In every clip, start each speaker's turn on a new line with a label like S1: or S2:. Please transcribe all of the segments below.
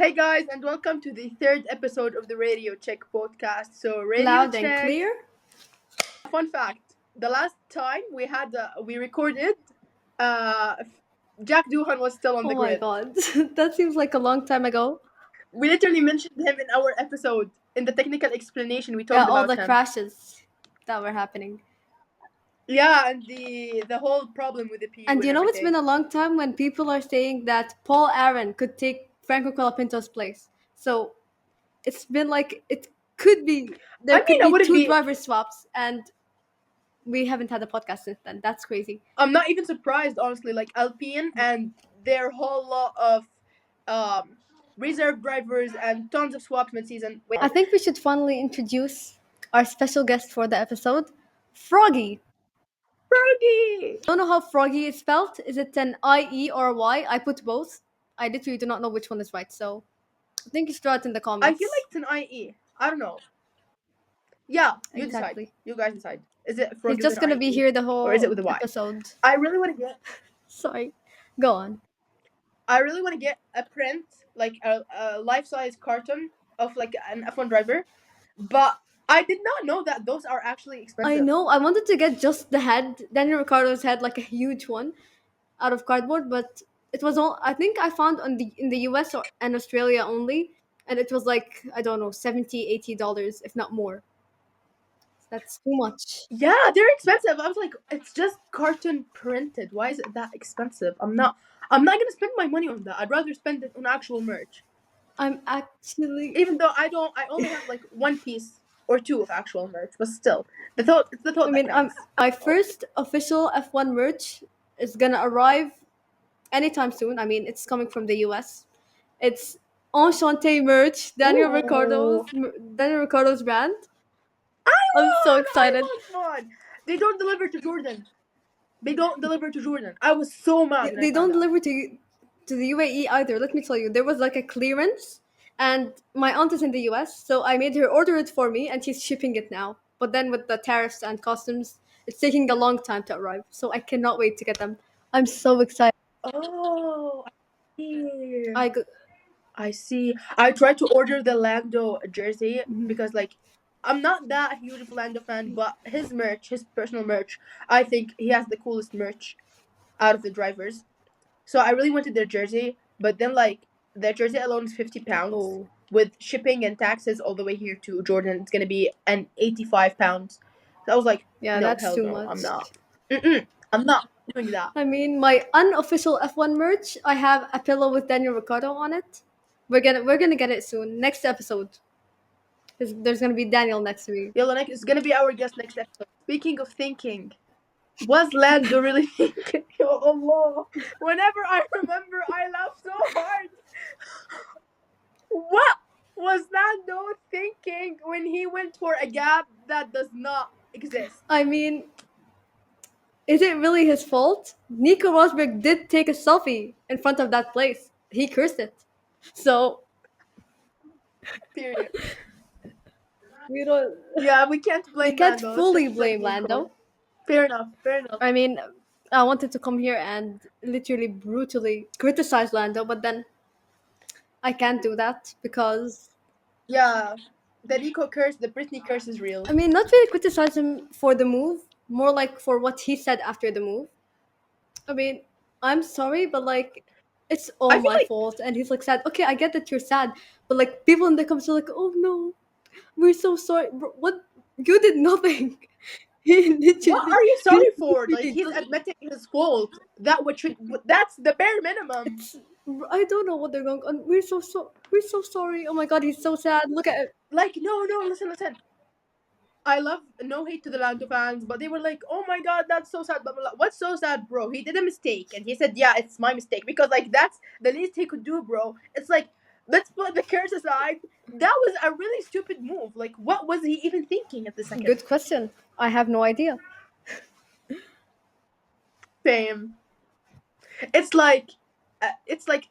S1: Hey guys, and welcome to the third episode of the Radio Check podcast. So, Radio
S2: Loud and
S1: Check.
S2: clear?
S1: Fun fact: the last time we recorded, uh, Jack Doohan was still on the
S2: Oh my
S1: grid.
S2: god. That seems like a long time ago.
S1: We literally mentioned him in our episode in the technical explanation. We
S2: Yeah,
S1: talked
S2: all
S1: about
S2: the
S1: him.
S2: crashes that were happening.
S1: Yeah, and the whole problem with the PU.
S2: And you know, it's
S1: everything.
S2: been a long time when people are saying that Paul Aaron could take Franco Colapinto's place. So it's been like it could be there
S1: I
S2: could
S1: mean, I
S2: be
S1: wouldn't
S2: two
S1: be.
S2: driver swaps, and we haven't had a podcast since then. That's crazy.
S1: I'm not even surprised, honestly. Like Alpine and their whole lot of reserve drivers and tons of swaps mid-season.
S2: I think we should finally introduce our special guest for the episode, Froggy.
S1: Froggy!
S2: Don't know how Froggy is spelled. Is it an I-E or a Y? I put both. I literally do not know which one is right, so I think you should write in the
S1: I
S2: comments.
S1: feel like it's an IE. I don't know. Yeah, you
S2: Exactly.
S1: decide. You guys decide. Is it
S2: He's
S1: Froggy
S2: just
S1: with an
S2: gonna be
S1: IE?
S2: here the whole
S1: Or is it with a Y?
S2: episode.
S1: I really want to get.
S2: Sorry. Go on.
S1: I really want to get a print, like a life-size carton of like an F1 driver, but I did not know that those are actually expensive.
S2: I know. I wanted to get just the head, Daniel Ricciardo's head, like a huge one, out of cardboard, but it was all. I think I found in the US and Australia only, and it was like I don't know, $70-$80, if not more. That's too much.
S1: Yeah, they're expensive. I was like, it's just carton printed. Why is it that expensive? I'm not gonna spend my money on that. I'd rather spend it on actual merch.
S2: I'm actually
S1: Even though I only have like one piece or two of actual merch, but still, the thought
S2: I mean,
S1: that counts.
S2: my first official F1 merch is gonna arrive anytime soon. I mean, it's coming from the US. It's Enchanté merch, Daniel Ricciardo's brand. I'm so excited.
S1: I want one. They don't deliver to Jordan. I was so mad.
S2: They don't deliver to the UAE either. Let me tell you, there was like a clearance, and my aunt is in the US, so I made her order it for me, and she's shipping it now. But then with the tariffs and customs, it's taking a long time to arrive. So I cannot wait to get them. I'm so excited.
S1: Oh,
S2: I go-
S1: I see. I tried to order the Lando jersey because like I'm not that huge of a Lando fan, but his merch, his personal merch, I think he has the coolest merch out of the drivers. So I really wanted their jersey, but then like their jersey alone is £50
S2: oh,
S1: with shipping and taxes all the way here to Jordan. It's gonna be an £85. So I was like,
S2: yeah,
S1: no,
S2: that's
S1: hell
S2: too
S1: no,
S2: much.
S1: I'm not. I'm not doing that.
S2: I mean, my unofficial F1 merch, I have a pillow with Daniel Ricciardo on it. We're gonna get it soon. Next episode. There's gonna be Daniel next to me.
S1: Yolonek is gonna be our guest next episode. Speaking of thinking, was Lando really thinking? Oh Allah! Whenever I remember, I laugh so hard. What was Lando thinking when he went for a gap that does not exist?
S2: I mean, is it really his fault? Nico Rosberg did take a selfie in front of that place. He cursed it. So
S1: Period.
S2: we don't.
S1: Yeah, we can't blame.
S2: We can't
S1: Lando.
S2: fully
S1: Let's just let
S2: blame
S1: him go.
S2: Lando.
S1: Fair enough. Fair enough.
S2: I mean, I wanted to come here and literally brutally criticize Lando, but then I can't do that because
S1: Yeah, the Nico curse, the Britney curse is real.
S2: I mean, not really criticize him for the move, more like for what he said after the move. I mean, I'm sorry, but like, it's all
S1: I feel
S2: my
S1: like
S2: fault. And he's like sad. Okay, I get that you're sad, but like, people in the comments are like, "Oh no, we're so sorry." Bro, what? You did nothing. He literally.
S1: what are you sorry for? Like
S2: literally
S1: he's
S2: just-
S1: admitting his fault. That's the bare minimum.
S2: I don't know what they're going on. We're so sorry. Oh my god, he's so sad. Look at it.
S1: Like no, listen. I love no hate to the Lando fans, but they were like, "Oh my god, that's so sad." Blah, blah, blah. What's so sad, bro? He did a mistake, and he said, "Yeah, it's my mistake," because like that's the least he could do, bro. It's like let's put the curse aside. That was a really stupid move. Like, what was he even thinking at the second?
S2: Good question. I have no idea.
S1: Same. It's like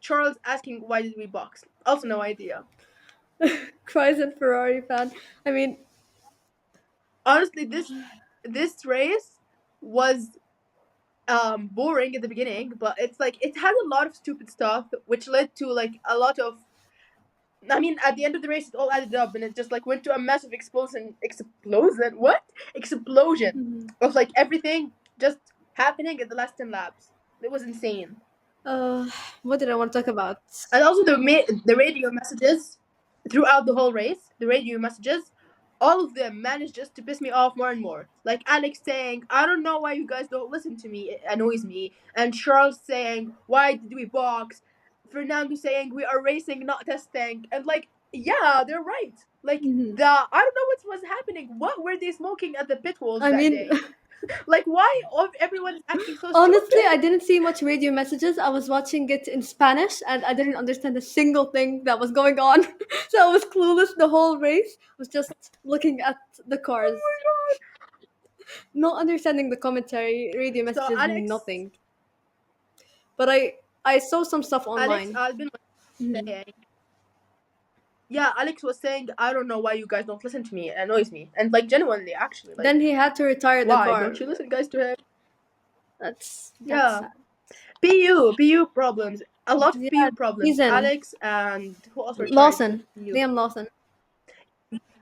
S1: Charles asking, "Why did we box?" Also, no idea.
S2: Cries and Ferrari fan. I mean,
S1: honestly, this race was boring at the beginning, but it's like it had a lot of stupid stuff, which led to like a lot of I mean, at the end of the race, it all added up, and it just like went to a massive explosion. What? Explosion
S2: Mhm.
S1: of like everything just happening at the last 10 laps. It was insane.
S2: Uh, what did I want to talk about?
S1: And also the radio messages throughout the whole race, the radio messages, all of them managed just to piss me off more and more. Like Alex saying, "I don't know why you guys don't listen to me. It annoys me." And Charles saying, "Why did we box?" Fernando saying, "We are racing, not testing." And like, yeah, they're right. Like
S2: Mhm.
S1: I don't know what was happening. What were they smoking at the pit walls
S2: I
S1: that
S2: mean,
S1: day? Like, why everyone is acting so
S2: honestly, I
S1: stupid?
S2: didn't see much radio messages. I was watching it in Spanish and I didn't understand a single thing that was going on. So I was clueless the whole race. I was just looking at the cars, not understanding the commentary, radio
S1: So
S2: messages, nothing. But I saw some stuff
S1: Alex
S2: online.
S1: Albin was
S2: Mhm.
S1: saying, yeah, Alex was saying, "I don't know why you guys don't listen to me. It annoys me." And like genuinely, actually, like,
S2: Then he had to retire the
S1: why
S2: car.
S1: don't you listen, guys, to him?
S2: That's
S1: Yeah,
S2: sad.
S1: PU problems. A lot of
S2: Yeah,
S1: PU problems.
S2: season.
S1: Alex and who else retired
S2: Lawson,
S1: PU?
S2: Liam Lawson.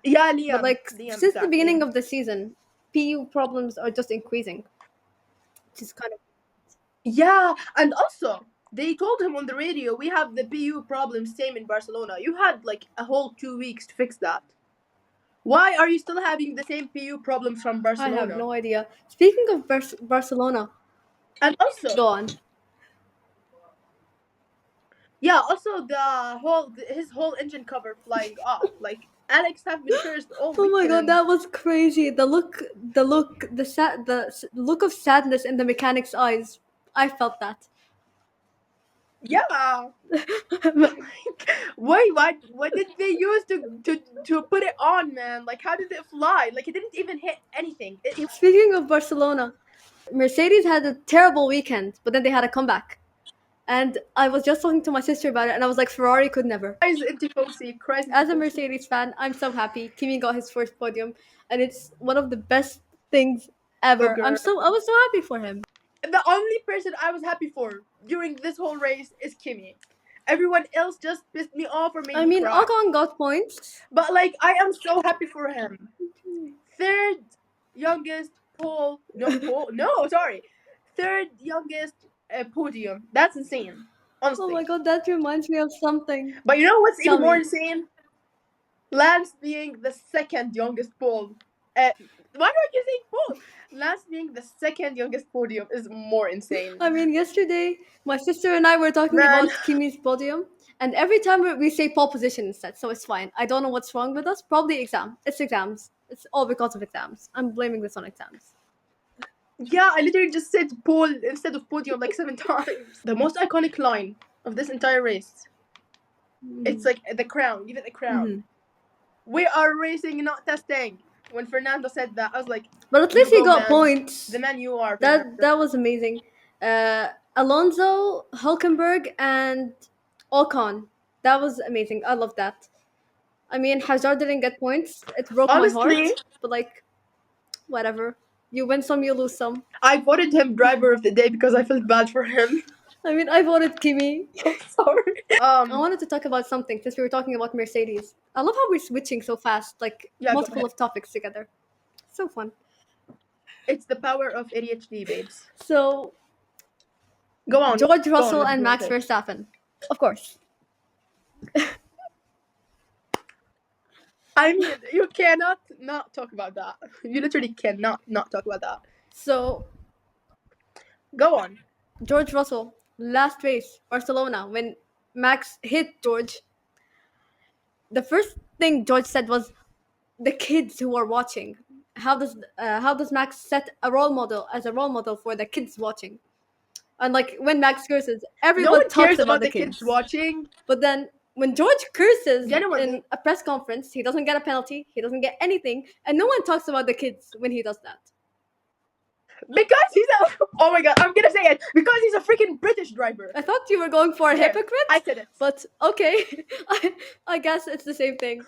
S1: Yeah,
S2: But
S1: Liam.
S2: like
S1: Liam,
S2: since the
S1: exactly.
S2: beginning of the season, PU problems are just increasing. Which is kind of
S1: Yeah, and also they told him on the radio, "We have the PU problems same in Barcelona. You had like a whole 2 weeks to fix that. Why are you still having the same PU problems from
S2: I have
S1: Barcelona?"
S2: no idea. Speaking of Barcelona,
S1: And also,
S2: go on.
S1: yeah, also his whole engine cover flying off. Like Alex have been cursed all
S2: Oh my god,
S1: weekend.
S2: that was crazy. The look of sadness in the mechanic's eyes. I felt that.
S1: Yeah. Wait, what did they use to put it on, man? Like how did it fly? Like it didn't even hit anything. It
S2: Speaking of Barcelona, Mercedes had a terrible weekend, but then they had a comeback. And I was just talking to my sister about it, and I was like, Ferrari could never.
S1: cries into
S2: As a
S1: Fosse.
S2: Mercedes fan, I'm so happy. Kimi got his first podium, and it's one of the best things
S1: Oh
S2: ever.
S1: girl.
S2: I was so happy for him.
S1: The only person I was happy for during this whole race is Kimi. Everyone else just pissed me off or made
S2: I
S1: me
S2: mean,
S1: cry.
S2: Ocon got points.
S1: But like I am so happy for him. Third youngest sorry. Third youngest podium. That's insane.
S2: Oh
S1: Honestly.
S2: my god, that reminds me of something.
S1: But you know what's
S2: Tell
S1: even more
S2: me.
S1: insane? Lance being the second youngest pole. Why don't you say pole? Lance being the second youngest podium is more insane.
S2: I mean, yesterday, my sister and I were talking
S1: Man,
S2: about Kimi's podium, and every time we say pole position instead, so it's fine. I don't know what's wrong with us. Probably exam. It's exams. It's all because of exams. I'm blaming this on exams.
S1: yeah, I literally just said pole instead of podium like 7 times. The most iconic line of this entire race. It's like the crown, give it the crown.
S2: Mhm.
S1: We are racing, not testing. When Fernando said that, I was like,
S2: But at
S1: you
S2: least he
S1: go,
S2: got
S1: man.
S2: points.
S1: The man you are, Fernando.
S2: That was amazing. Alonso, Hulkenberg, and Ocon. That was amazing. I love that. I mean, Hazard didn't get points. It broke my heart.
S1: Honestly,
S2: But like, whatever. You win some, you lose some.
S1: I voted him driver of the day because I felt bad for him.
S2: I mean, I voted Kimi.
S1: Sorry.
S2: I wanted to talk about something since we were talking about Mercedes. I love how we're switching so fast, like
S1: Yeah, go
S2: multiple
S1: ahead.
S2: of topics together. So fun.
S1: It's the power of ADHD, babes.
S2: So
S1: Go on.
S2: George
S1: Go on
S2: Russell
S1: with
S2: and
S1: your
S2: Max
S1: take.
S2: Verstappen, of course.
S1: I mean, you cannot not talk about that. You literally cannot not talk about that.
S2: So
S1: Go on.
S2: George Russell, last race, Barcelona, when Max hit George, the first thing George said was, "The kids who are watching." How does Max set a role model as a role model for the kids watching? And like when Max curses,
S1: No
S2: everyone
S1: one
S2: talks
S1: cares
S2: about
S1: about
S2: the
S1: the kids
S2: kids.
S1: watching.
S2: But then when George curses
S1: Genuinely.
S2: in a press conference, he doesn't get a penalty, he doesn't get anything, and no one talks about the kids when he does that.
S1: Because he's a. Oh my god, I'm gonna say it. Because he's a freaking British driver.
S2: I thought you were going for a
S1: There,
S2: hypocrite,
S1: I said it.
S2: but okay. I guess it's the same thing.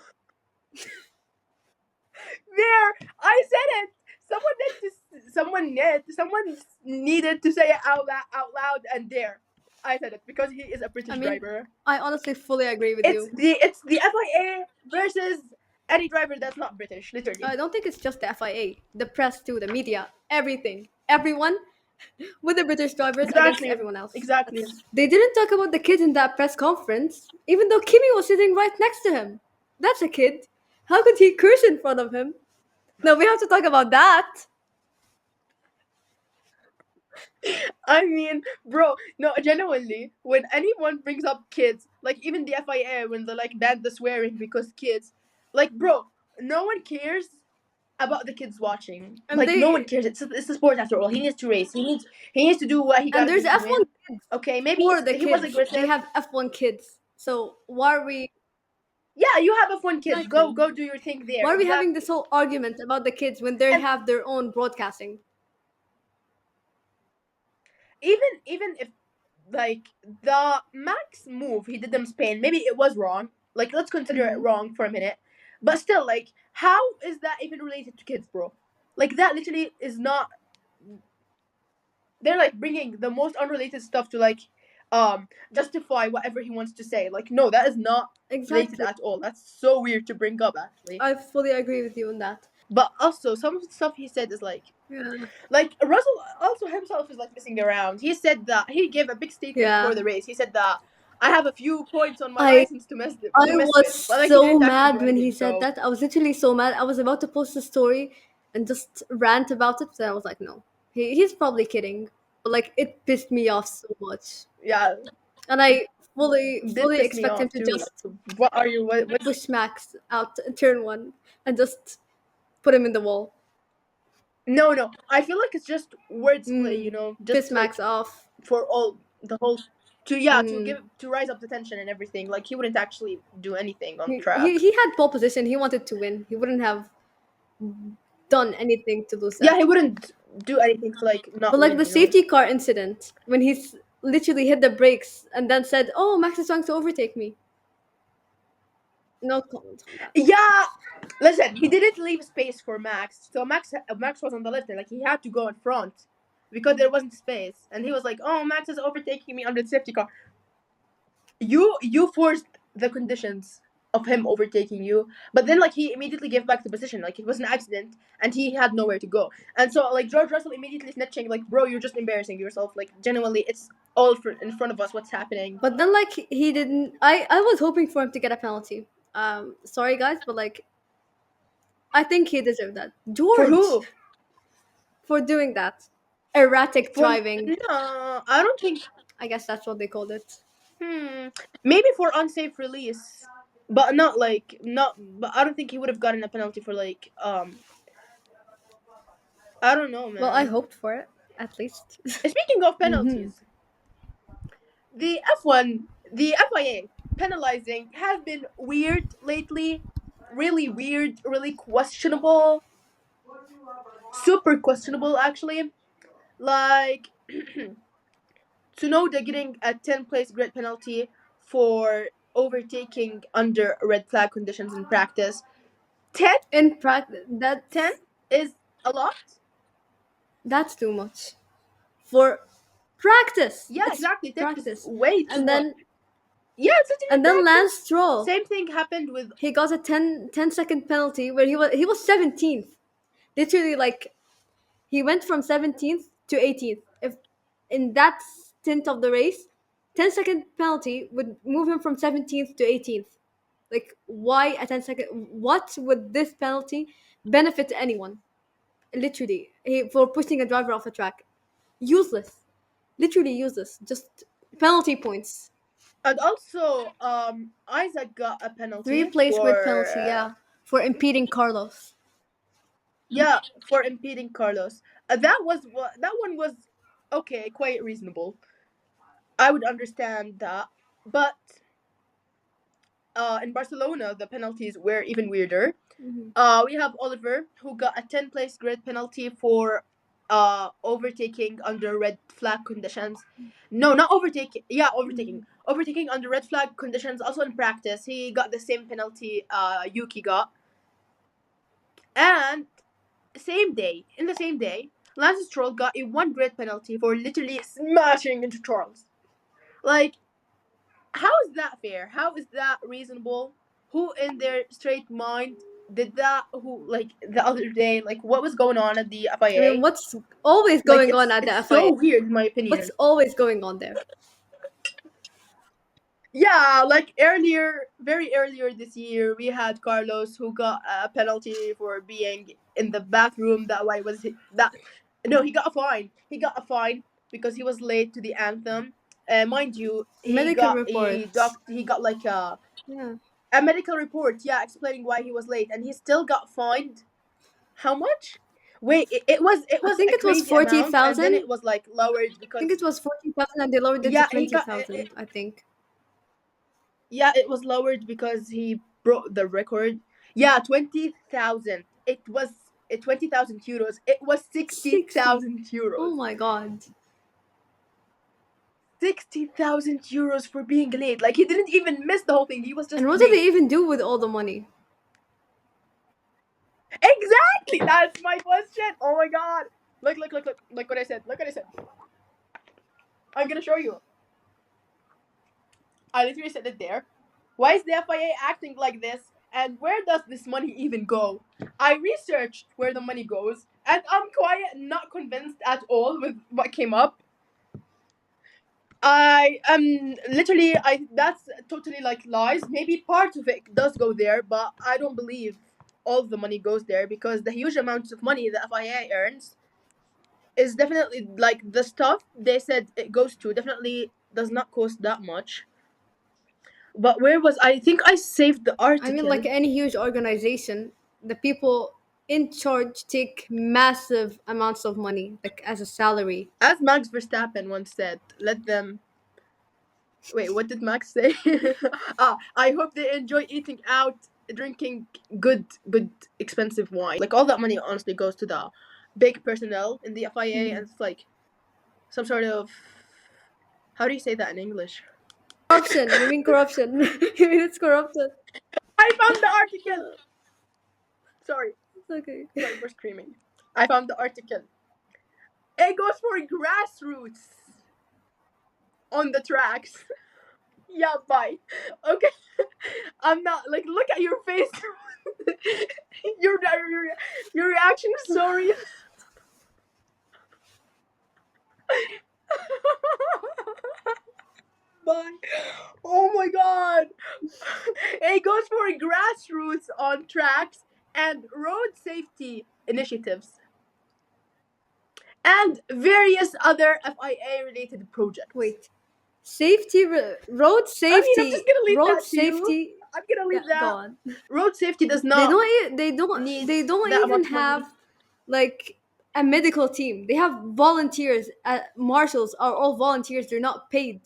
S1: There, I said it. Someone needed to say it out loud, and there. I said it because he is a
S2: I
S1: British
S2: mean,
S1: driver.
S2: I honestly fully agree with you.
S1: It's the FIA versus any driver that's not British, literally.
S2: I don't think it's just the FIA, the press too, the media, everything, everyone with the British drivers against
S1: Exactly.
S2: everyone else.
S1: Exactly.
S2: They didn't talk about the kid in that press conference, even though Kimi was sitting right next to him. That's a kid. How could he curse in front of him? No, we have to talk about that.
S1: I mean, bro, no, genuinely, when anyone brings up kids, like even the FIA, when they like banned the swearing because kids, like, bro, no one cares about the kids watching.
S2: And
S1: Like, no one
S2: they
S1: cares. It's a sport after all. He needs to race. He needs to do what he
S2: and
S1: gotta
S2: there's
S1: do to
S2: F1
S1: win.
S2: kids
S1: Okay, maybe
S2: for the
S1: he was
S2: kids. They
S1: aggressive.
S2: have F1 kids. So why are we
S1: Yeah, you have F1 kids.
S2: exactly?
S1: Go do your thing there.
S2: Why are we having this
S1: Exactly.
S2: whole argument about the kids when they
S1: And
S2: have their own broadcasting?
S1: even if like the Max move he did in Spain, maybe it was wrong. Like let's consider it wrong for a minute. But still, like, how is that even related to kids, bro? Like that literally is not. They're like bringing the most unrelated stuff to like justify whatever he wants to say. Like no, that is not related
S2: Exactly.
S1: at all. That's so weird to bring up actually.
S2: I fully agree with you on that.
S1: But also some of the stuff he said is
S2: Yeah.
S1: like Russell also himself is like messing around. He said that he gave a big statement
S2: Yeah.
S1: before the race. He said that I have a few points on my
S2: I
S1: license to mess
S2: I
S1: with,
S2: was
S1: but like he
S2: so
S1: didn't actually do
S2: mad when he
S1: anything.
S2: said
S1: So
S2: that. I was literally so mad. I was about to post a story and just rant about it, but I was like, no. He's probably kidding. But like it pissed me off so much.
S1: yeah,
S2: And I fully
S1: it did
S2: fully
S1: piss me
S2: expect him
S1: off
S2: to
S1: too.
S2: just
S1: What are you? What's
S2: push Max out turn one and just put him in the wall.
S1: no? I feel like it's just wordplay. You know, just
S2: Piss
S1: to, like
S2: Max off.
S1: for all the whole to rise up the tension and everything. Like he wouldn't actually do anything on track.
S2: He had pole position. He wanted to win. He wouldn't have done anything to lose
S1: Yeah,
S2: that.
S1: he wouldn't do anything to like not
S2: But like
S1: win.
S2: the
S1: You know.
S2: safety car incident, when he's literally hit the brakes and then said, "Oh, Max is trying to overtake me." No comment on that.
S1: Yeah, listen, he didn't leave space for Max, so Max was on the left, and like he had to go in front because there wasn't space, and he was like, "Oh, Max is overtaking me under the safety car." You forced the conditions of him overtaking you, but then like he immediately gave back the position, like it was an accident, and he had nowhere to go, and so like George Russell immediately snitching, like, "Bro, you're just embarrassing yourself. Like genuinely, it's all in front of us. What's happening?"
S2: But then like he didn't. I was hoping for him to get a penalty. Sorry guys, but like I think he deserved that.
S1: For
S2: George
S1: who?
S2: for doing that. Erratic
S1: For
S2: driving.
S1: no, I don't think.
S2: I guess that's what they called it.
S1: Maybe for unsafe release, but not. But I don't think he would have gotten a penalty for like I don't know,
S2: Well, I
S1: man.
S2: hoped for it, at least.
S1: Speaking of penalties, the the FIA penalizing has been weird lately. Really weird, really questionable, super questionable actually. Like Tsunoda getting a 10-place grid penalty for overtaking under red flag conditions in practice. 10
S2: In practice,
S1: 10 is a lot.
S2: that's too much for practice.
S1: Yeah,
S2: It's
S1: exactly. 10 is
S2: practice,
S1: way too
S2: and
S1: much.
S2: then
S1: Yeah, it's literally
S2: and then Lance
S1: practice.
S2: Stroll,
S1: Same thing happened with.
S2: he got a 10-second penalty where he was 17th. Literally, like he went from 17th to 18th. If in that stint of the race, 10-second penalty would move him from 17th to 18th. Like why a 10-second? What would this penalty benefit anyone? Literally, for pushing a driver off a track, useless. Literally useless. Just penalty points.
S1: And also, Isaac got a
S2: Three
S1: penalty
S2: place grid
S1: for.
S2: penalty, yeah, for impeding Carlos.
S1: Yeah, for impeding Carlos. That one was okay, quite reasonable. I would understand that, but in Barcelona the penalties were even weirder. We have Oliver who got a 10-place grid penalty for overtaking under red flag conditions. No, not overtaking. Yeah, overtaking. Overtaking under red flag conditions. Also in practice, he got the same penalty Yuki got. And in the same day, Lance Stroll got a 1 grid penalty for literally smashing into Charles. Like, how is that fair? How is that reasonable? Who in their straight mind did that? Who, like, the other day, like, what was going on at the
S2: I mean,
S1: FIA?
S2: what's always
S1: Like,
S2: going on at the
S1: it's
S2: FIA?
S1: so weird in my
S2: What's
S1: opinion.
S2: always going on there?
S1: Yeah, like earlier, very earlier this year, we had Carlos who got a penalty for being in the bathroom. That why was he, that? No, he got a fine. He got a fine because he was late to the anthem. Mind you,
S2: Medical reports.
S1: he got like
S2: Yeah.
S1: a medical report. Yeah, explaining why he was late, and he still got fined. How much? Wait, it
S2: I
S1: was
S2: think
S1: a
S2: it was
S1: crazy amount, and then
S2: 40,000.
S1: it was like lowered
S2: I think it
S1: because
S2: was 40,000 and they lowered it to
S1: yeah, he got
S2: 20,000, I think.
S1: yeah, it was lowered because he broke the record. Yeah, 20,000. It was 20,000 euros. It was
S2: 60.
S1: 60,000 euros.
S2: Oh my god.
S1: 60,000 euros for being late. Like he didn't even miss the whole thing. He was just
S2: And what did
S1: late.
S2: they even do with all the money?
S1: Exactly. That's my question. Oh my god. Look. Look what I said. Look what I said. I'm gonna show you. I literally said it there. Why is the FIA acting like this? And where does this money even go? I researched where the money goes, and I'm quite not convinced at all with what came up. I literally I that's totally like lies. Maybe part of it does go there, but I don't believe all of the money goes there because the huge amounts of money the FIA earns is definitely like the stuff they said it goes to definitely does not cost that much. But where was I think I saved the
S2: I mean, like
S1: article.
S2: any huge organization, the people in charge take massive amounts of money, like as a salary.
S1: As Max Verstappen once said, let them. Wait, what did Max say? I hope they enjoy eating out, drinking good, expensive wine. Like, all that money honestly goes to the big personnel in the FIA, and it's like some sort of. How do you say that in English?
S2: Corruption. You mean corruption? You mean it's corruption?
S1: I found the article! Sorry.
S2: Okay.
S1: Sorry for screaming. I found the article. It goes for grassroots on the tracks. Yeah, bye. Okay. I'm not like look at your face. Your reaction is so real. Bye. Oh my god. It goes for grassroots on tracks and road safety initiatives and various other FIA related projects.
S2: Wait. Safety, road
S1: I mean, I'm
S2: safety,
S1: just gonna leave
S2: road
S1: that to you.
S2: safety.
S1: I'm gonna leave
S2: Yeah, go
S1: that.
S2: on.
S1: Road safety does
S2: They
S1: not
S2: don't. They don't.
S1: need
S2: They don't
S1: that
S2: even
S1: much money.
S2: have like a medical team. They have volunteers. Marshals are all volunteers. They're not paid.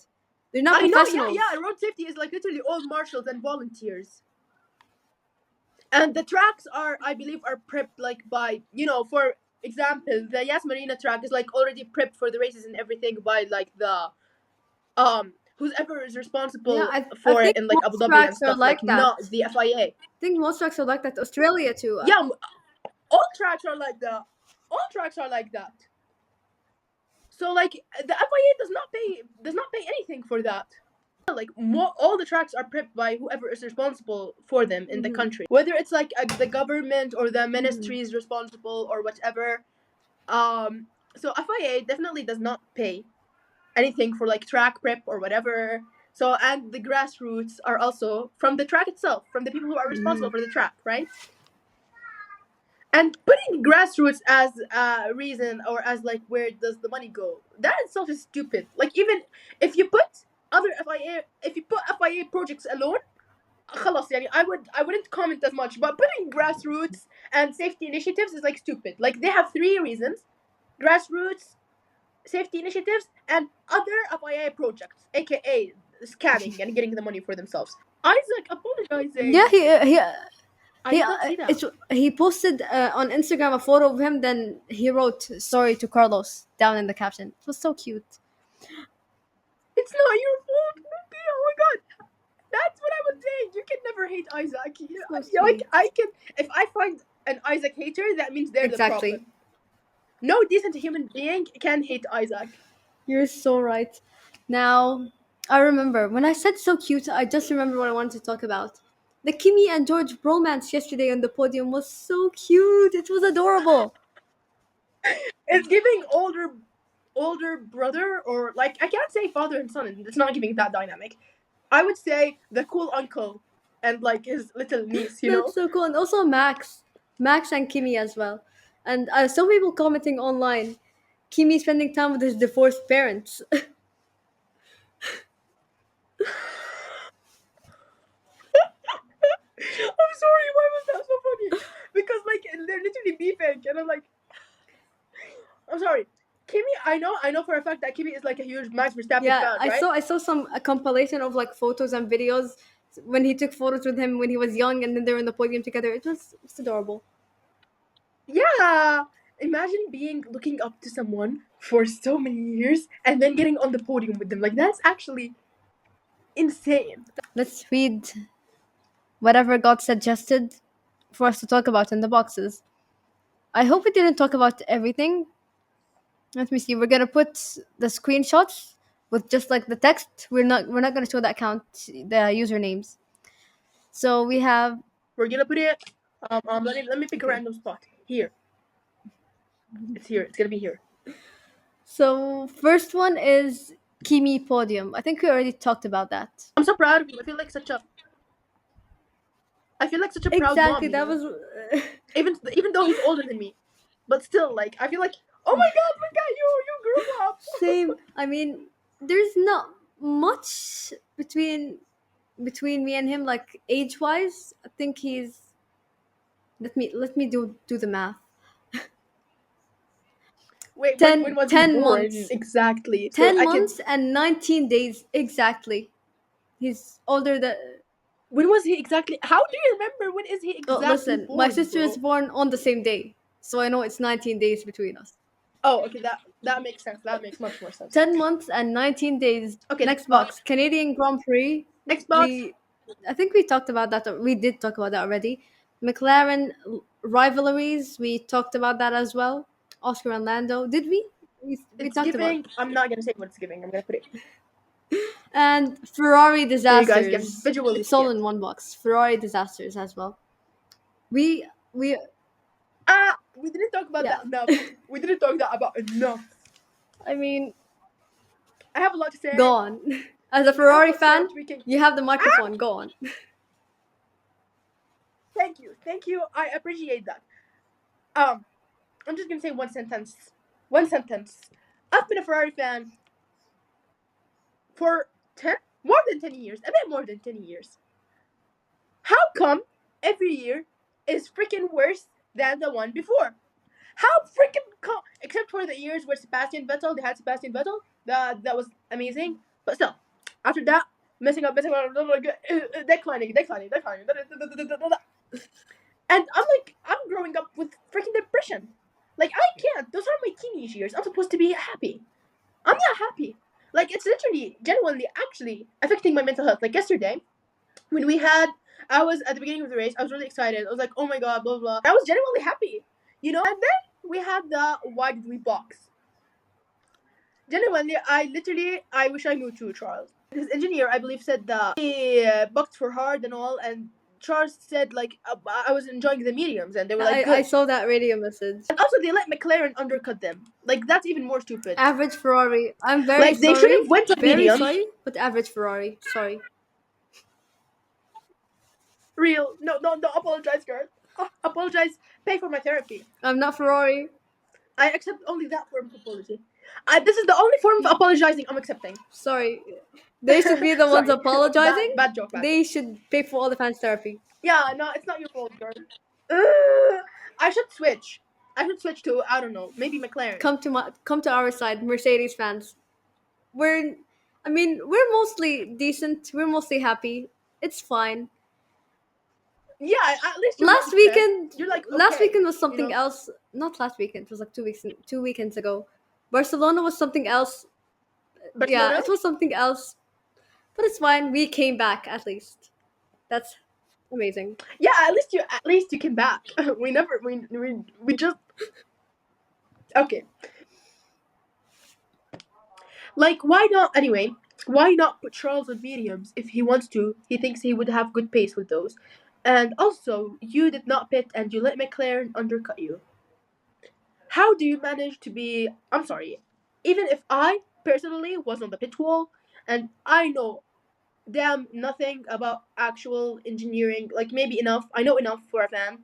S2: They're not
S1: I know,
S2: professionals.
S1: yeah. Road safety is like literally all marshals and volunteers. And the tracks are, I believe, are prepped like by, for example, the Yas Marina track is like already prepped for the races and everything by like the whoever is
S2: Yeah,
S1: responsible
S2: I
S1: for it
S2: think
S1: in like Abu
S2: most
S1: Dhabi and
S2: tracks are
S1: stuff, like
S2: like that.
S1: not the FIA.
S2: I think most tracks are like that. Australia too.
S1: Yeah, all tracks are like that. All tracks are like that. So like the FIA does not pay anything for that. Like all the tracks are prepped by whoever is responsible for them in the country, whether it's like the government or the ministry is responsible or whatever. So FIA definitely does not pay anything for like track prep or whatever. So and the grassroots are also from the track itself, from the people who are responsible for the track, right? And putting grassroots as a reason or as like where does the money go, that itself is stupid. Like even if you put if you put FIA projects alone, خلاص يعني I wouldn't comment as much. But putting grassroots and safety initiatives is like stupid. Like they have three reasons: grassroots, safety initiatives, and other FIA projects, aka scamming and getting the money for themselves. Isaac apologizing.
S2: Yeah,
S1: I did not see that.
S2: he posted on Instagram a photo of him. Then he wrote "Sorry to Carlos" down in the caption. It was so cute.
S1: It's not your fault, Ruby. Oh my god. That's what I was saying. You can never hate Isaac. Like I can, if I find an Isaac hater, that means they're the problem. No decent human being can hate Isaac.
S2: You're so right. Now, I remember when I said so cute. I just remember what I wanted to talk about. The Kimi and George romance yesterday on the podium was so cute. It was adorable.
S1: It's giving older brother, or like, I can't say father and son. It's not giving that dynamic. I would say the cool uncle and like his little niece.
S2: That's so cool. And also Max and Kimi as well. And some people commenting online, Kimi spending time with his divorced parents.
S1: I'm sorry, why was that so funny? Because like they're literally beefing, and I'm like, I'm sorry, Kimi. I know for a fact that Kimi is like a huge Max Verstappen
S2: Yeah,
S1: fan, right?
S2: I saw a compilation of like photos and videos when he took photos with him when he was young, and then they were on the podium together. It's adorable.
S1: Yeah. Imagine looking up to someone for so many years and then getting on the podium with them. Like, that's actually insane.
S2: Let's read whatever got suggested for us to talk about in the boxes. I hope we didn't talk about everything. Let me see. We're gonna put the screenshots with just like the text. We're not gonna show the account the usernames. So we have
S1: We're gonna put it. Let me pick a
S2: Okay.
S1: random spot here. It's here. It's gonna be here.
S2: So first one is Kimi podium. I think we already talked about that.
S1: I'm so proud of him. I feel like such a proud mom.
S2: Exactly. That was
S1: Even though he's older than me, but still, like, I feel like, oh my god, look at you! You grew up.
S2: same. I mean, there's not much between me and him, like age wise. I think he's. Let me do the math.
S1: Wait,
S2: 10,
S1: when was he
S2: 10
S1: born
S2: months.
S1: exactly? So
S2: 10
S1: I can.
S2: months and 19 days exactly. He's older than.
S1: When was he exactly? How do you remember when is he exactly
S2: Listen,
S1: born?
S2: my sister
S1: bro?
S2: is born on the same day, so I know it's 19 days between us.
S1: Oh, okay. That makes sense. That makes much more sense.
S2: 10 months and 19 days.
S1: Okay,
S2: Next box. Canadian Grand Prix.
S1: Next box.
S2: I think we talked about that. We did talk about that already. McLaren rivalries. We talked about that as well. Oscar and Lando. Did we? We
S1: It's
S2: talked
S1: giving.
S2: about.
S1: I'm not gonna say what it's giving. I'm gonna put it.
S2: And Ferrari
S1: So you guys can
S2: disasters.
S1: visually
S2: It's
S1: see
S2: all
S1: it.
S2: in one box. Ferrari disasters as well. We
S1: We didn't talk about
S2: Yeah.
S1: that enough. We didn't talk that about enough.
S2: I mean,
S1: I have a lot to say.
S2: go on. As a Ferrari fan,
S1: tweaking.
S2: you have the microphone. Go on.
S1: Thank you. I appreciate that. I'm just gonna say one sentence. I've been a Ferrari fan for more than 10 years. A bit more than 10 years. How come every year is freaking worse than the one before? How freaking come? Except for the years where they had Sebastian Vettel. That was amazing. But still, after that, messing up, declining. And I'm growing up with freaking depression. Like, I can't. Those are my teenage years. I'm supposed to be happy. I'm not happy. Like, it's literally, genuinely, actually affecting my mental health. Like, yesterday, when I was at the beginning of the race, I was really excited. I was like, oh my god, blah, blah, blah. I was genuinely happy, And then we had the why did we box. Genuinely, I wish I knew too, Charles. His engineer, I believe, said that he boxed for hard and all, and Charles said, like, I was enjoying the mediums, and they were like, good.
S2: I saw that radio message.
S1: And also, they let McLaren undercut them. Like, that's even more stupid.
S2: Average Ferrari. I'm very
S1: Like, they
S2: sorry.
S1: should have went on
S2: Very
S1: mediums.
S2: sorry, but average Ferrari. Sorry.
S1: Real. No, apologize, girl. Apologize. Pay for my therapy.
S2: I'm not Ferrari.
S1: I accept only that form of apology. This is the only form of apologizing I'm accepting.
S2: Sorry. They should be the ones
S1: Sorry.
S2: apologizing.
S1: Bad joke.
S2: They should pay for all the fans' therapy.
S1: Yeah, no, it's not your fault, girl. I should switch. To, I don't know, maybe McLaren.
S2: Come to our side, Mercedes fans. We're mostly decent. We're mostly happy. It's fine.
S1: Yeah, at least
S2: Last weekend,
S1: you're like,
S2: last
S1: okay,
S2: weekend was something else. Not last weekend. It was like 2 weekends ago. Barcelona was something else.
S1: Barcelona?
S2: Yeah, it was something else. But it's fine. We came back at least. That's amazing.
S1: Yeah, at least you came back. we just okay. Like, why not? Anyway, Why not put Charles on mediums if he wants to? He thinks he would have good pace with those. And also, you did not pit and you let McLaren undercut you. How do you manage to be. I'm sorry. Even if I personally was on the pit wall and I know damn nothing about actual engineering, like maybe enough, I know enough for a fan.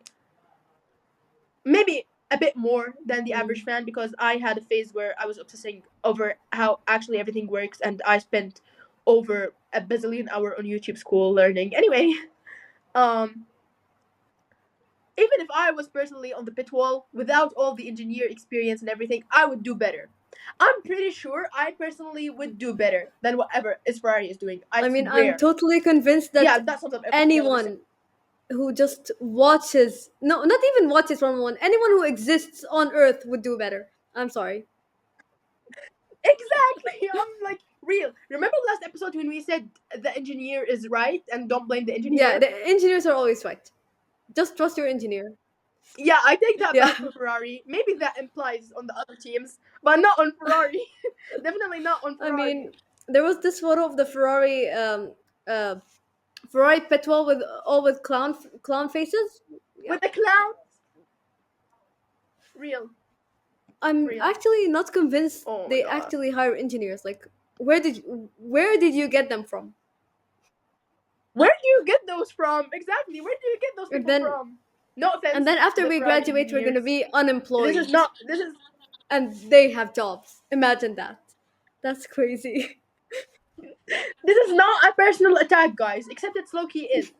S1: Maybe a bit more than the average fan because I had a phase where I was obsessing over how actually everything works and I spent over a bazillion hour on YouTube school learning. Anyway, um, even if I was personally on the pit wall without all the engineer experience and everything, I would do better. I'm pretty sure I personally would do better than whatever is Ferrari is doing. I
S2: I mean, I'm
S1: swear.
S2: totally convinced that
S1: Yeah, that sums up everything I've ever said.
S2: anyone who just watches, no, not even watches Formula One, anyone who exists on Earth would do better. I'm sorry.
S1: Exactly. I'm like, real. Remember last episode when we said the engineer is right and don't blame the engineer?
S2: Yeah, the engineers are always right. Just trust your engineer.
S1: Yeah, I take that
S2: Yeah.
S1: back for Ferrari. Maybe that implies on the other teams, but not on Ferrari. Definitely not on
S2: I
S1: Ferrari.
S2: mean, there was this photo of the Ferrari pit wall with all with clown faces. Yeah.
S1: With the clowns. Real.
S2: I'm
S1: Real.
S2: actually not convinced
S1: Oh my
S2: they
S1: God.
S2: actually hire engineers. Like, where did you get them from?
S1: Where do you get those from? Exactly. Where do you get those
S2: And
S1: people
S2: then-
S1: from? No offense.
S2: And then
S1: to
S2: after
S1: the
S2: we
S1: Ferrari
S2: graduate, we're gonna
S1: engineers.
S2: be unemployed.
S1: This is not. This is.
S2: And they have jobs. Imagine that. That's crazy.
S1: This is not a personal attack, guys. Except it's low key is.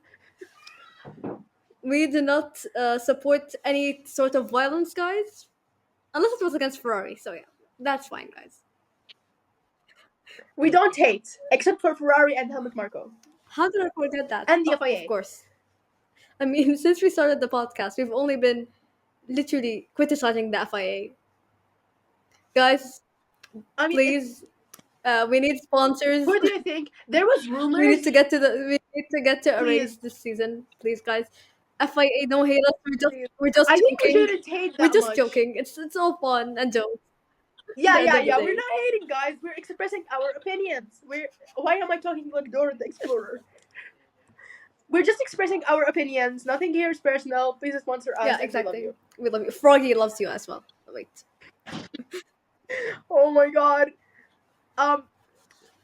S2: We do not support any sort of violence, guys. Unless it was against Ferrari. So yeah, that's fine, guys.
S1: We don't hate, except for Ferrari and Helmut Marko.
S2: How did I forget that?
S1: And the
S2: Oh,
S1: FIA.
S2: of course. I mean, since we started the podcast, we've only been literally criticizing the FIA. Guys,
S1: I mean,
S2: please, we need sponsors.
S1: who do you think? There was rumors.
S2: We need to get to a race this season, please, guys. FIA, don't hate us. We're just
S1: I think we
S2: joking.
S1: shouldn't hate that
S2: We're just
S1: much.
S2: joking. It's all fun and jokes.
S1: Yeah.
S2: the end of the
S1: We're
S2: day.
S1: not hating, guys. We're expressing our opinions. Why am I talking like Dora the Explorer? We're just expressing our opinions. Nothing here is personal. Please sponsor us.
S2: Yeah,
S1: and we love
S2: exactly.
S1: you.
S2: We love you. Froggy loves you as well. Wait.
S1: Oh my God.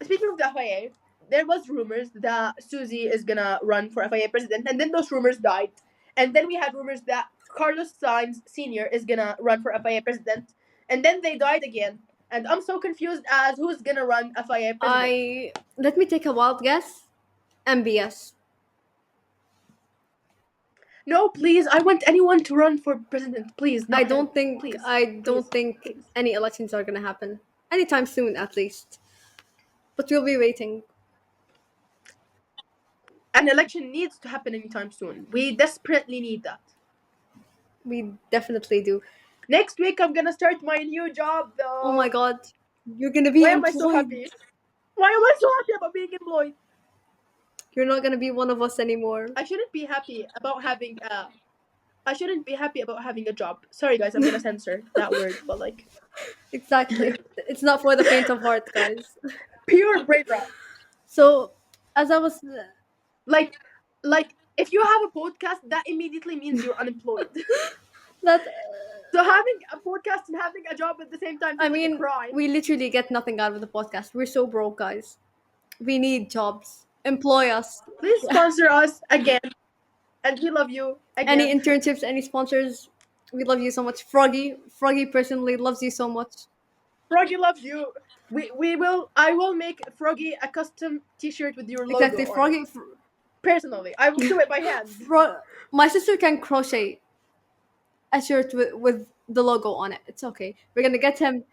S1: Speaking of the FIA, there was rumors that Susie is gonna run for FIA president, and then those rumors died. And then we had rumors that Carlos Sainz Sr. is gonna run for FIA president, and then they died again. And I'm so confused as who's gonna run FIA president.
S2: Let me take a wild guess. MBS.
S1: No, please. I want anyone to run for president, please. Not
S2: I
S1: him.
S2: don't think
S1: Please.
S2: think any elections are gonna happen anytime soon, at least. But we'll be waiting.
S1: An election needs to happen anytime soon. We desperately need that.
S2: We definitely do.
S1: Next week, I'm gonna start my new job, though.
S2: Oh my God, you're gonna be
S1: Why am I
S2: employed.
S1: so happy? Why am I so happy about being employed?
S2: You're not gonna be one of us anymore.
S1: I shouldn't be happy about having a job. Sorry, guys, I'm gonna censor that word, but like
S2: Exactly. It's not for the faint of heart, guys.
S1: pure brain rot.
S2: So, as I was,
S1: Like if you have a podcast, that immediately means you're unemployed.
S2: that
S1: So having a podcast and having a job at the same time,
S2: I
S1: feels like a
S2: mean,
S1: crime.
S2: we literally get nothing out of the podcast. We're so broke, guys. We need jobs. Employ us.
S1: Please sponsor us again, and we love you again.
S2: Any internships, any sponsors, we love you so much. Froggy personally loves you so much.
S1: Froggy loves you. I will make Froggy a custom T-shirt with your logo.
S2: Exactly,
S1: on
S2: Froggy.
S1: it. Personally, I will do it by hand.
S2: My sister can crochet a shirt with the logo on it. It's okay. We're gonna get him.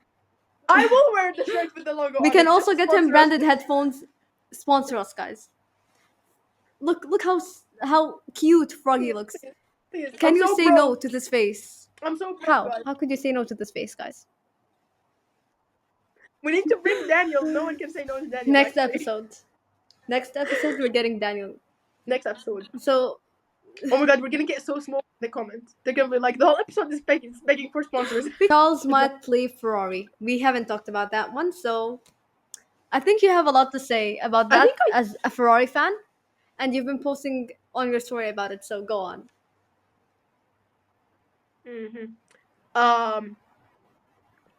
S1: I will wear the shirt with the logo.
S2: We
S1: on
S2: can
S1: it.
S2: also
S1: Just
S2: get
S1: sponsor
S2: him
S1: us.
S2: branded headphones. Sponsor us, guys. Look how cute Froggy looks.
S1: Please.
S2: Can
S1: I'm
S2: you
S1: so
S2: say
S1: broke.
S2: no to this face?
S1: I'm so broke,
S2: How?
S1: guys.
S2: How could you say no to this face, guys?
S1: We need to bring Daniel. No one can say no to Daniel.
S2: Next
S1: actually.
S2: episode, we're getting Daniel.
S1: Next episode.
S2: So,
S1: Oh my God, we're gonna get so small in the comments. They're gonna be like, the whole episode is begging for sponsors.
S2: Charles might play Ferrari. We haven't talked about that one, so I think you have a lot to say about
S1: I
S2: that
S1: think
S2: as a Ferrari fan, and you've been posting on your story about it. So go on.
S1: um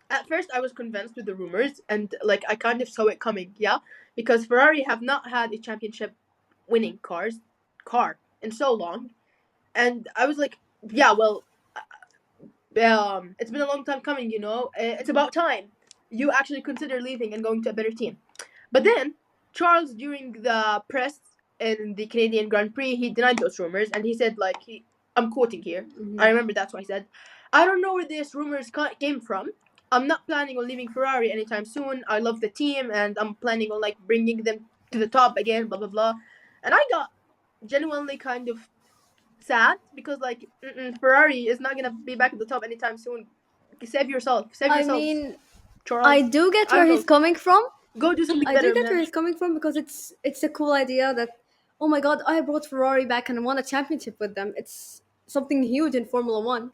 S1: at first I was convinced with the rumors, and like I kind of saw it coming, yeah, because Ferrari have not had a championship winning car in so long, and I was like, yeah, well, it's been a long time coming, you know. It's about time you actually consider leaving and going to a better team. But then Charles, during the press in the Canadian Grand Prix, he denied those rumors, and he said, like, I'm quoting here. I remember that's what he said. I don't know where these rumors came from. I'm not planning on leaving Ferrari anytime soon. I love the team, and I'm planning on like bringing them to the top again. Blah blah blah. And I got genuinely kind of sad because like Ferrari is not gonna be back at the top anytime soon. Save yourself. Save
S2: I
S1: yourselves,
S2: mean, I
S1: Charles.
S2: do get
S1: I
S2: where
S1: don't
S2: he's
S1: know.
S2: coming from.
S1: Go do something
S2: I do
S1: better,
S2: get where
S1: man.
S2: he's coming from because it's a cool idea that, oh my god, I brought Ferrari back and won a championship with them. It's something huge in Formula One.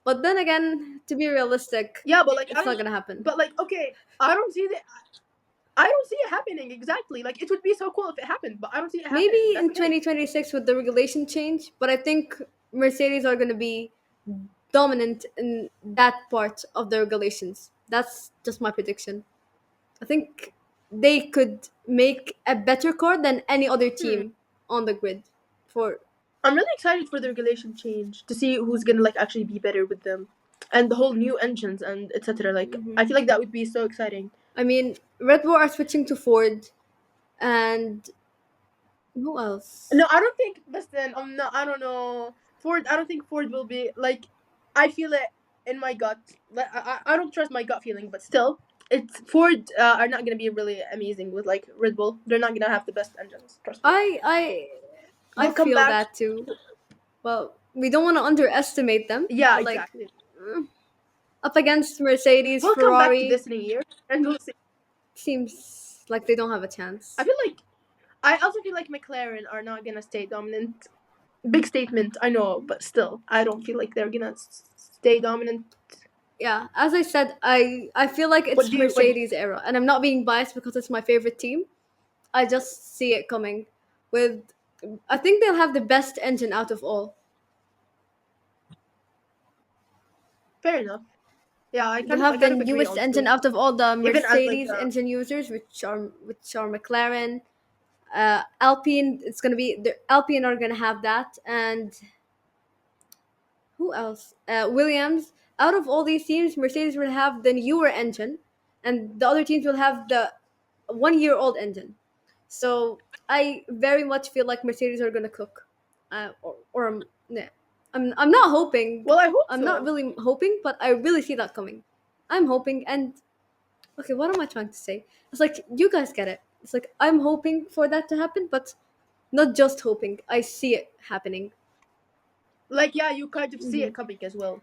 S2: But then again, to be realistic,
S1: Yeah, but like I
S2: it's not
S1: don't.
S2: gonna happen.
S1: But like okay, I don't see the. I don't see it happening exactly. Like it would be so cool if it happened, but I don't see it happening.
S2: Maybe
S1: That's
S2: in
S1: the thing.
S2: 2026 with the regulation change, but I think Mercedes are gonna be dominant in that part of the regulations. That's just my prediction. I think they could make a better car than any other team on the grid. For
S1: I'm really excited for the regulation change to see who's gonna like actually be better with them, and the whole new engines and etc. Like I feel like that would be so exciting.
S2: I mean, Red Bull are switching to Ford, and who else?
S1: No, I don't think. Listen, I'm not. I don't know. Ford. I don't think Ford will be like. I feel it in my gut. Like, I don't trust my gut feeling, but still, it's Ford are not gonna be really amazing with like Red Bull. They're not gonna have the best engines. Trust me.
S2: I
S1: They'll come
S2: feel
S1: back.
S2: that too. Well, we don't want to underestimate them.
S1: Yeah,
S2: But like
S1: exactly.
S2: up against Mercedes,
S1: We'll come back to
S2: Ferrari,
S1: this in a year, and we'll see.
S2: seems like they don't have a chance.
S1: I feel like. I also feel like McLaren are not gonna stay dominant. Big statement, I know, but still, I don't feel like they're gonna stay dominant.
S2: Yeah, as I said, I feel like
S1: What
S2: it's
S1: do you?
S2: Mercedes era, and I'm not being biased because it's my favorite team. I just see it coming. With, I think they'll have the best engine out of all.
S1: Fair enough. Yeah, I
S2: They'll
S1: kind of, I
S2: have the
S1: kind of agree.
S2: newest engine
S1: Honestly,
S2: out of all the
S1: even as like
S2: Mercedes engine users, which are McLaren, Alpine. It's gonna be the Alpine are gonna have that, and who else? Williams. Out of all these teams, Mercedes will have the newer engine, and the other teams will have the 1 year old engine. So I very much feel like Mercedes are gonna cook, nah. I'm not hoping.
S1: well, I hope
S2: I'm not
S1: so.
S2: really hoping, but I really see that coming. I'm hoping, and okay, what am I trying to say? It's like you guys get it. It's like I'm hoping for that to happen, but not just hoping. I see it happening.
S1: Like, yeah, you kind of see it coming as well.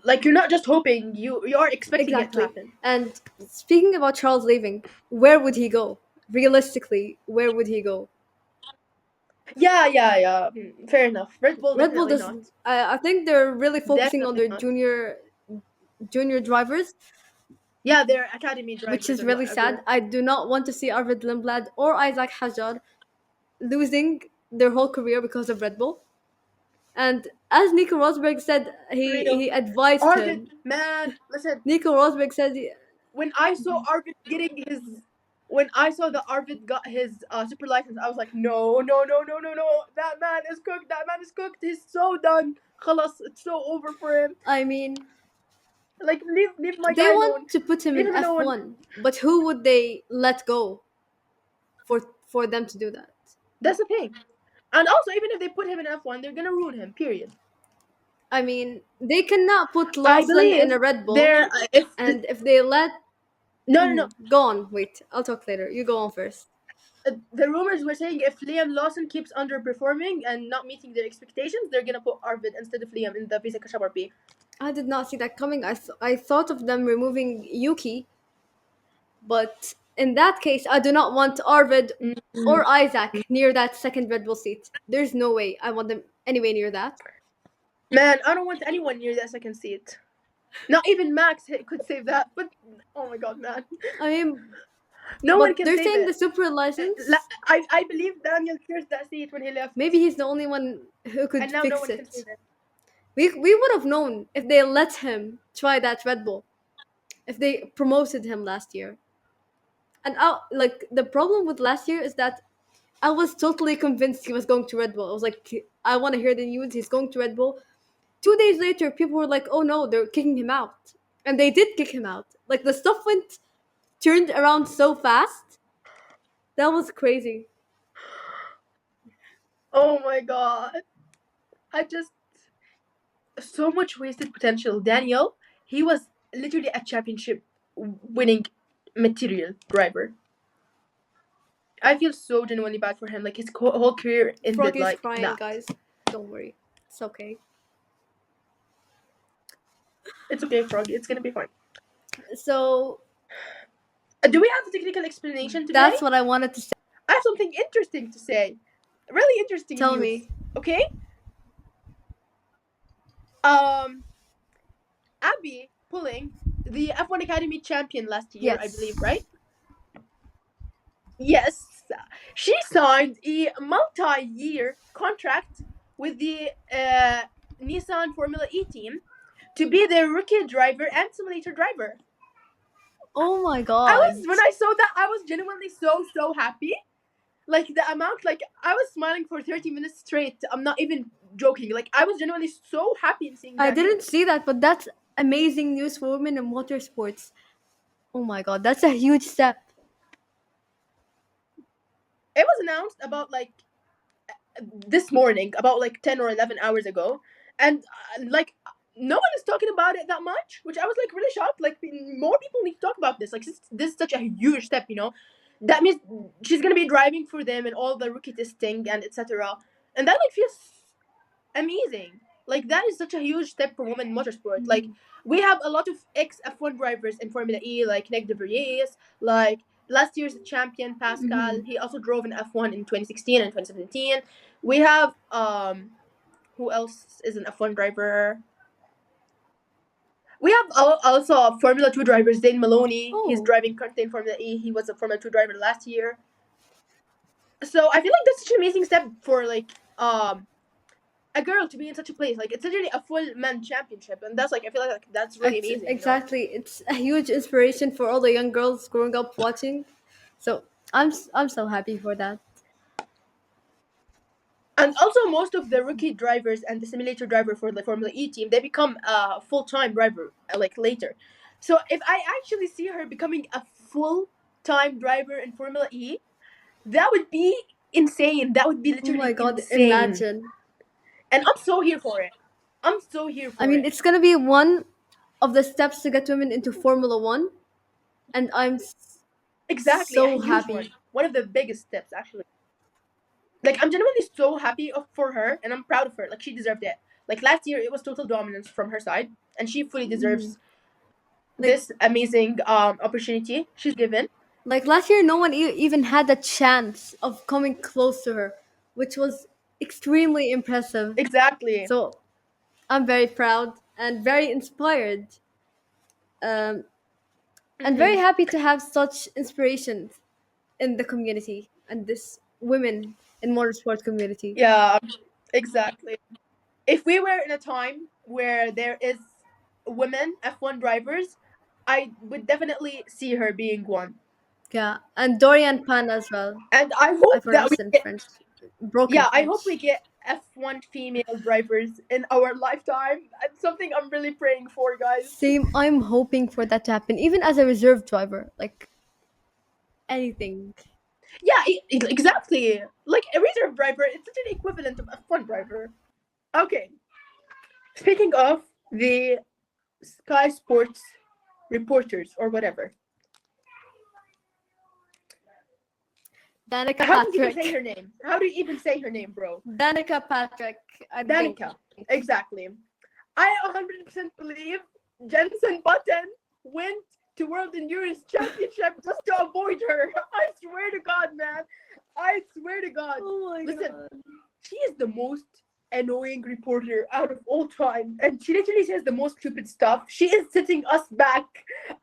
S1: Like, you're not just hoping; you are expecting it to
S2: Exactly.
S1: happen.
S2: And speaking about Charles leaving, where would he go? Realistically, where would he go?
S1: Yeah, yeah, yeah. Fair enough. Red Bull
S2: Red Bull
S1: definitely
S2: does.
S1: not.
S2: I think they're really focusing on
S1: Definitely
S2: their
S1: not.
S2: junior drivers,
S1: Yeah, their academy
S2: which
S1: drivers
S2: is
S1: and
S2: really sad.
S1: whatever.
S2: I do not want to see Arvid Lindblad or Isaac Hajar losing their whole career because of Red Bull. And as Nico Rosberg said,
S1: Real.
S2: he advised
S1: Arvid,
S2: him.
S1: man, listen.
S2: Nico Rosberg said,
S1: When I saw Arvid getting his, when I saw that Arvid got his super license, I was like, no, no, no, no, no, no. That man is cooked. That man is cooked. He's so done. Khalas, it's so over for him.
S2: I mean,
S1: Like, leave my
S2: they
S1: guy alone.
S2: want to put him
S1: Leave
S2: in
S1: him alone.
S2: F1, but who would they let go for them to do that?
S1: That's the thing. And also, even if they put him in F1, they're gonna ruin him. Period.
S2: I mean, they cannot put
S1: I
S2: Lawson in
S1: believe
S2: a Red Bull,
S1: there. If
S2: and if they let
S1: no, no, no.
S2: go on, wait, I'll talk later. You go on first.
S1: The rumors were saying if Liam Lawson keeps underperforming and not meeting their expectations, they're gonna put Arvid instead of Liam in the Visa Kashabarpi.
S2: I did not see that coming. I thought of them removing Yuki, but in that case, I do not want Arvid or Isaac near that second Red Bull seat. There's no way I want them anywhere near that.
S1: Man, I don't want anyone near that second seat. Not even Max could save that. But oh my god, man.
S2: I mean,
S1: No one
S2: But
S1: can
S2: they're
S1: say
S2: saying
S1: that.
S2: the super license.
S1: I believe Daniel cursed that seat when he left,
S2: Maybe he's the only one who could
S1: and now no
S2: fix
S1: one can say
S2: it.
S1: that.
S2: We would have known if they let him try that Red Bull, if they promoted him last year. And like the problem with last year is that I was totally convinced he was going to Red Bull. I was like, I want to hear the news. He's going to Red Bull. 2 days later, people were like, "Oh no, they're kicking him out," and they did kick him out. Like the stuff turned around so fast. That was crazy.
S1: Oh my god! I just so much wasted potential. Daniel, he was literally a championship winning material driver. I feel so genuinely bad for him. Like his whole career ended
S2: Froggy is
S1: like
S2: crying,
S1: that.
S2: guys. Don't worry, it's okay.
S1: It's okay, Froggy. It's gonna be fine.
S2: So
S1: Do we have a technical explanation today?
S2: that's what I wanted to say.
S1: I have something interesting to say. Really interesting
S2: Tell
S1: news.
S2: me.
S1: Okay. Abby pulling the F1 Academy champion last year, I
S2: Yes.
S1: believe, right? Yes. She signed a multi-year contract with the Nissan Formula E team to be their rookie driver and simulator driver.
S2: Oh my god.
S1: When I saw that, I was genuinely so happy. Like the amount, like I was smiling for 30 minutes straight. I'm not even joking. Like I was genuinely so happy in seeing that.
S2: I didn't see that, but that's amazing news for women in motorsports. Oh my god, that's a huge step.
S1: It was announced about like this morning, about like 10 or 11 hours ago, and like no one is talking about it that much, which I was like really shocked. Like more people need to talk about this. Like this is such a huge step, you know. That means she's gonna be driving for them and all the rookie testing and etc. And that like feels amazing. Like that is such a huge step for women in motorsport. Like we have a lot of ex F1 drivers in Formula E, like Nick de Vries, like last year's champion Pascal. He also drove in F1 in 2016 and 2017. We have who else is an F1 driver? We have also a Formula 2 driver, Zane Maloney.
S2: Oh.
S1: He's driving currently in Formula E. He was a Formula 2 driver last year. So I feel like that's such an amazing step for like a girl to be in such a place. Like it's literally a full men championship, and that's like I feel like that's really amazing.
S2: Exactly, it's a huge inspiration for all the young girls growing up watching. So I'm so happy for that.
S1: And also, most of the rookie drivers and the simulator driver for the Formula E team, they become a full-time driver like later. So if I actually see her becoming a full-time driver in Formula E, that would be insane. That would be literally
S2: Oh my god,
S1: insane.
S2: imagine.
S1: And I'm so here for it.
S2: I mean, it's gonna be one of the steps to get women into Formula One, and I'm
S1: exactly
S2: so
S1: a huge
S2: happy.
S1: One of the biggest steps, actually. Like I'm genuinely so happy for her, and I'm proud of her. Like she deserved it. Like last year, it was total dominance from her side, and she fully deserves this amazing opportunity she's given.
S2: Like last year, no one even had a chance of coming close to her, which was extremely impressive.
S1: Exactly.
S2: So I'm very proud and very inspired, and very happy to have such inspirations in the community and this women in motorsport community.
S1: Yeah, exactly. If we were in a time where there is women F1 drivers, I would definitely see her being one.
S2: Yeah, and Dorian Pan as well.
S1: And I
S2: I
S1: hope that
S2: pronounced
S1: we
S2: it in
S1: get,
S2: French. Broken
S1: yeah, I
S2: French.
S1: hope we get F1 female drivers in our lifetime. It's something I'm really praying for, guys.
S2: Same, I'm hoping for that to happen, even as a reserve driver. Like anything.
S1: Yeah, exactly. Like a reserve driver, it's such an equivalent of a F1 driver. Okay. Speaking of the Sky Sports reporters or whatever.
S2: Danica
S1: How do you
S2: Patrick.
S1: say her name? How do you even say her name, bro?
S2: Danica Patrick.
S1: Danica. Exactly. I 100% believe Jensen Button went to World Endurance Championship just to avoid her. I swear to God, man. I swear to God.
S2: Oh my
S1: Listen,
S2: god.
S1: she is the most annoying reporter out of all time. And she literally says the most stupid stuff. She is setting us back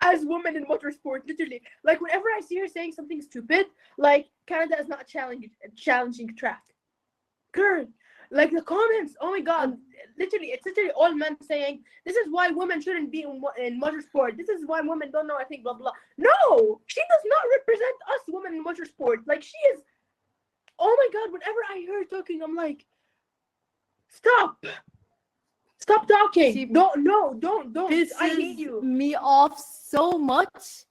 S1: as women in motorsport, literally. Like, whenever I see her saying something stupid, like, Canada is not a challenging track. Girl, like the comments, oh my god, literally, it's literally all men saying, this is why women shouldn't be in motorsport. This is why women don't know, I think, blah, blah. No, she does not represent us women in motorsport. Like, she is, oh my god, whenever I hear her talking, I'm like, stop. Stop talking.
S2: She
S1: Don't, no, don't. I hate
S2: pisses
S1: you.
S2: me off so much.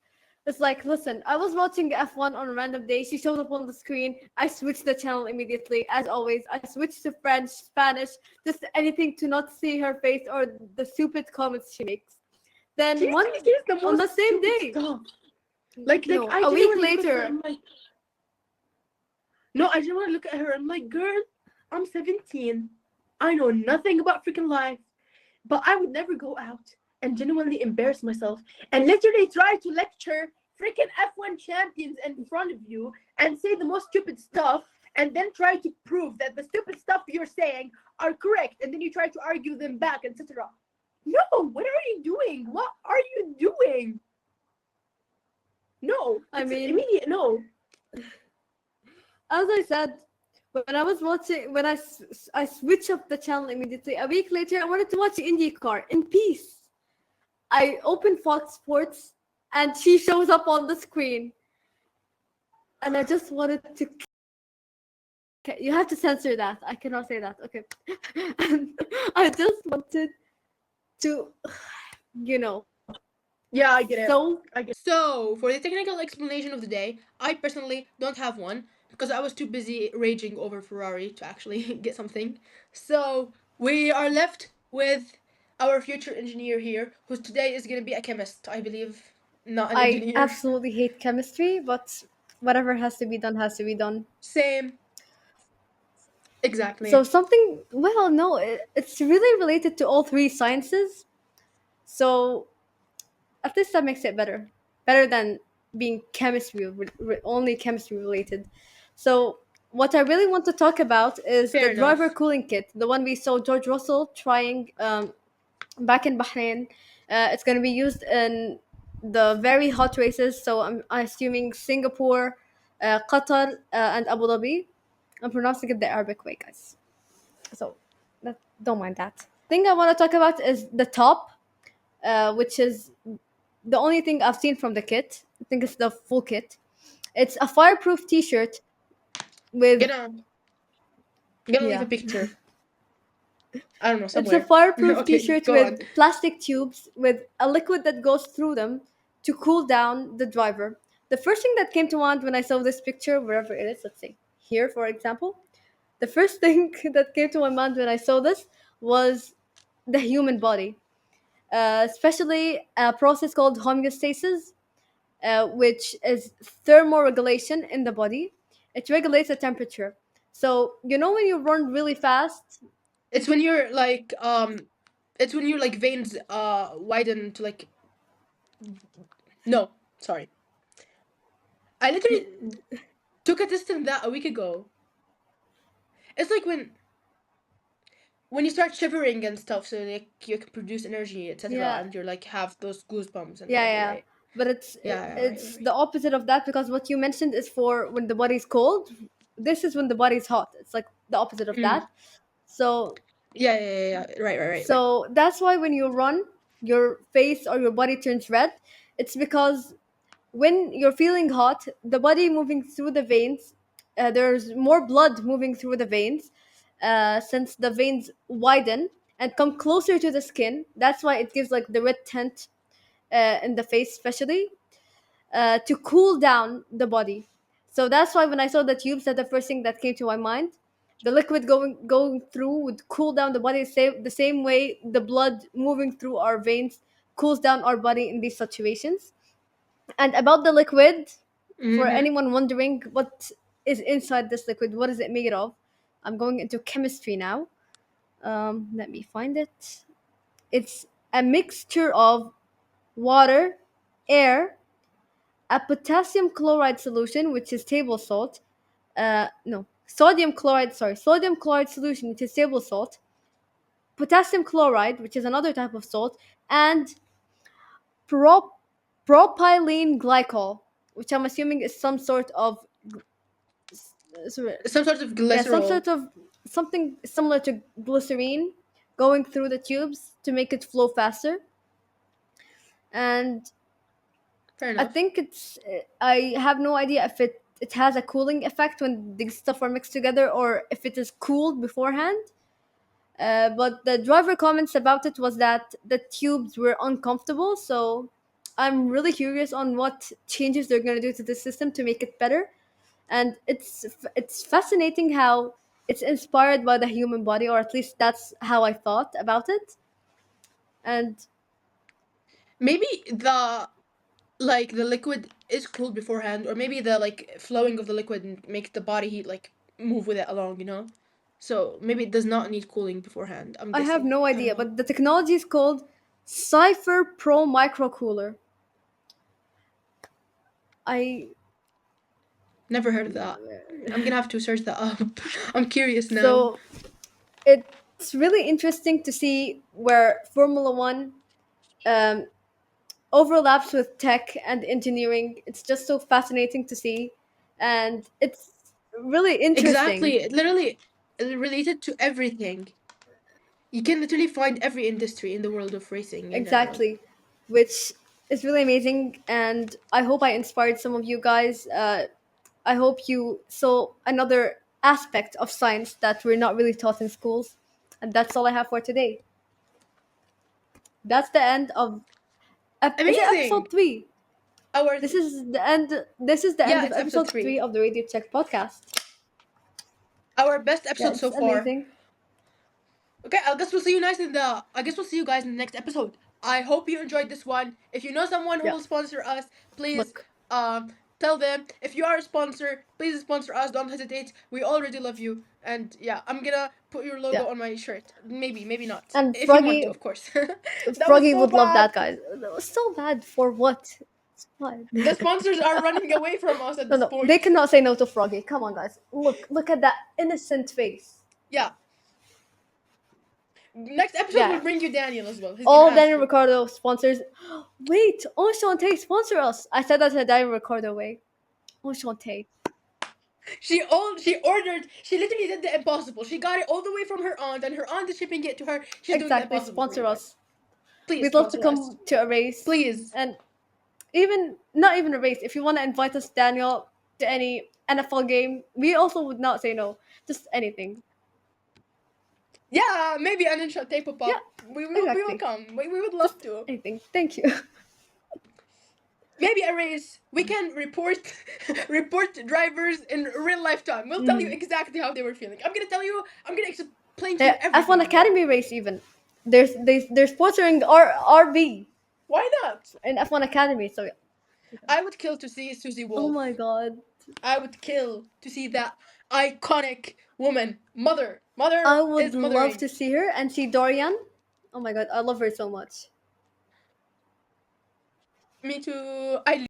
S2: It's like, listen, I was watching F1 on a random day. She shows up on the screen. I switched the channel immediately, as always. I switched to French, Spanish, just anything to not see her face or the stupid comments she makes. Then
S1: She
S2: one
S1: literally says the
S2: on
S1: most
S2: the same
S1: stupid
S2: day,
S1: stuff. Like,
S2: no,
S1: I
S2: a week
S1: genuinely look at her,
S2: later,
S1: I'm like, no, I genuinely look at her, I'm like, girl, I'm 17. I know nothing about freaking life, but I would never go out and genuinely embarrass myself and literally try to lecture freaking F1 champions in front of you and say the most stupid stuff and then try to prove that the stupid stuff you're saying are correct and then you try to argue them back, etc. No, what are you doing? What are you doing? No,
S2: I
S1: it's
S2: mean,
S1: immediate no.
S2: as I said, when I was watching, I switched up the channel immediately. A week later, I wanted to watch IndyCar in peace. I opened Fox Sports, and she shows up on the screen, and I just wanted to. Okay, you have to censor that. I cannot say that. Okay, and I just wanted to, you know.
S1: Yeah, I get it.
S2: So
S1: So, for the technical explanation of the day, I personally don't have one because I was too busy raging over Ferrari to actually get something. So, we are left with our future engineer here, who today is going to be a chemist, I believe, not an
S2: I
S1: engineer.
S2: absolutely hate chemistry, but whatever has to be done has to be done.
S1: Same. Exactly.
S2: So something, well, no, it's really related to all three sciences. So at least that makes it better than being only chemistry related. So what I really want to talk about is
S1: Fair
S2: the driver
S1: enough.
S2: cooling kit, the one we saw George Russell trying back in Bahrain. It's going to be used in the very hot races. So I'm assuming Singapore, Qatar, and Abu Dhabi. I'm pronouncing it the Arabic way, guys. So don't mind that. Thing I want to talk about is the top, which is the only thing I've seen from the kit. I think it's the full kit. It's a fireproof T-shirt with
S1: Gonna leave
S2: yeah.
S1: a picture. I don't know,
S2: It's a
S1: somewhere.
S2: fireproof
S1: Okay,
S2: T-shirt
S1: go on.
S2: with plastic tubes with a liquid that goes through them to cool down the driver. The first thing that came to mind when I saw this picture, wherever it is, let's say here, for example, the first thing that came to my mind when I saw this was the human body, especially a process called homeostasis, which is thermoregulation in the body. It regulates the temperature. So you know when you run really fast,
S1: It's when you're like it's when your like veins widen to like no, sorry. I literally took a test on that a week ago. It's like when you start shivering and stuff, so like you can produce energy, etc.,
S2: yeah,
S1: and you're like have those goosebumps and
S2: yeah,
S1: whatever,
S2: yeah.
S1: right?
S2: But it's
S1: Yeah, yeah, right,
S2: it's
S1: right.
S2: the opposite of that because what you mentioned is for when the body's cold. This is when the body's hot. It's like the opposite of
S1: Mm.
S2: that. So
S1: Yeah. Right.
S2: so that's why when you run, your face or your body turns red. It's because when you're feeling hot, the body moving through the veins, there's more blood moving through the veins, since the veins widen and come closer to the skin. That's why it gives like the red tint in the face, especially to cool down the body. So that's why when I saw the tubes, that's the first thing that came to my mind. The liquid going through would cool down the body the same way the blood moving through our veins cools down our body in these situations. And about the liquid, for
S1: Mm-hmm.
S2: anyone wondering what is inside this liquid, what is it made of? I'm going into chemistry now. Let me find it. It's a mixture of water, air, a potassium chloride solution, which is table salt. No, sodium chloride solution, which is table salt, potassium chloride, which is another type of salt, and pro- propylene glycol, which I'm assuming is some sort of sorry,
S1: Some sort of
S2: yeah, some
S1: glycerol.
S2: sort of something similar to glycerine going through the tubes to make it flow faster. And
S1: Fair
S2: I
S1: enough.
S2: think I have no idea if it has a cooling effect when these stuff are mixed together or if it is cooled beforehand. But the driver comments about it was that the tubes were uncomfortable. So I'm really curious on what changes they're going to do to the system to make it better. And it's fascinating how it's inspired by the human body, or at least that's how I thought about it. And
S1: Maybe the liquid is cooled beforehand, or maybe the flowing of the liquid makes the body heat move with it along, you know? So maybe it does not need cooling beforehand, I'm
S2: I have
S1: guessing.
S2: no
S1: I don't
S2: idea,
S1: know.
S2: but the technology is called Cypher Pro Microcooler. I
S1: Never heard of that. I'm gonna have to search that up. I'm curious now.
S2: so it's really interesting to see where Formula One um, overlaps with tech and engineering. It's just so fascinating to see, and it's really interesting.
S1: Exactly. It literally related to everything. You can literally find every industry in the world of racing in general.
S2: Exactly, which is really amazing, and I hope I inspired some of you guys. I hope you saw another aspect of science that we're not really taught in schools, and that's all I have for today. That's the end of is it
S1: Amazing.
S2: episode 3?
S1: Our
S2: This is the end. This is the end
S1: Yeah,
S2: of
S1: it's episode
S2: episode 3
S1: 3.
S2: of the Radio Check podcast.
S1: Our best
S2: Yeah,
S1: episode
S2: it's
S1: so far.
S2: amazing.
S1: Okay, I guess we'll see you guys in the next episode. I hope you enjoyed this one. If you know someone who
S2: Yeah,
S1: will sponsor us, please
S2: look,
S1: tell them. If you are a sponsor, please sponsor us. Don't hesitate. We already love you. And yeah, I'm gonna put your
S2: yeah,
S1: logo on my shirt. Maybe not.
S2: and
S1: If you want to, of course. That was
S2: Froggy
S1: so
S2: would love
S1: bad.
S2: that, guys. That was so bad for what? It's fine.
S1: The sponsors are running away from us at
S2: No,
S1: this
S2: no, they
S1: point.
S2: cannot say no to Froggy. Come on, guys. Look at that innocent face.
S1: Yeah. Next episode
S2: Yeah,
S1: will bring you Daniel as well. He's gonna
S2: all
S1: ask
S2: Daniel
S1: you.
S2: Ricardo sponsors. Wait, Enchante sponsor us. I said that the Daniel Ricardo way. Enchante.
S1: She literally did the impossible. She got it all the way from her aunt, and her aunt is shipping it to her. She's doing the
S2: Exactly,
S1: impossible for you
S2: sponsor
S1: guys.
S2: us.
S1: Please
S2: We'd love to
S1: sponsor us.
S2: come to a race,
S1: Please.
S2: and even not even a race. If you want to invite us, Daniel, to any NFL game, we also would not say no. Just anything.
S1: Yeah, maybe an inshot tape pop
S2: Yeah,
S1: up. We will
S2: exactly.
S1: come. We would
S2: Just
S1: love to.
S2: anything. Thank you.
S1: Maybe a race. We can report report drivers in real lifetime. We'll tell you
S2: Mhm.
S1: exactly how they were feeling. I'm gonna tell you. I'm gonna explain to you
S2: Yeah,
S1: everything
S2: F1
S1: about it.
S2: Academy race even. They're sponsoring RB
S1: Why not?
S2: in F1 Academy. So yeah.
S1: I would kill to see Susie
S2: Oh
S1: Wolf.
S2: my god.
S1: I would kill to see that iconic woman. Mother.
S2: I
S1: Mother
S2: would
S1: is
S2: love
S1: mothering.
S2: to see her and see Dorian. Oh my god, I love her so much.
S1: Me too. I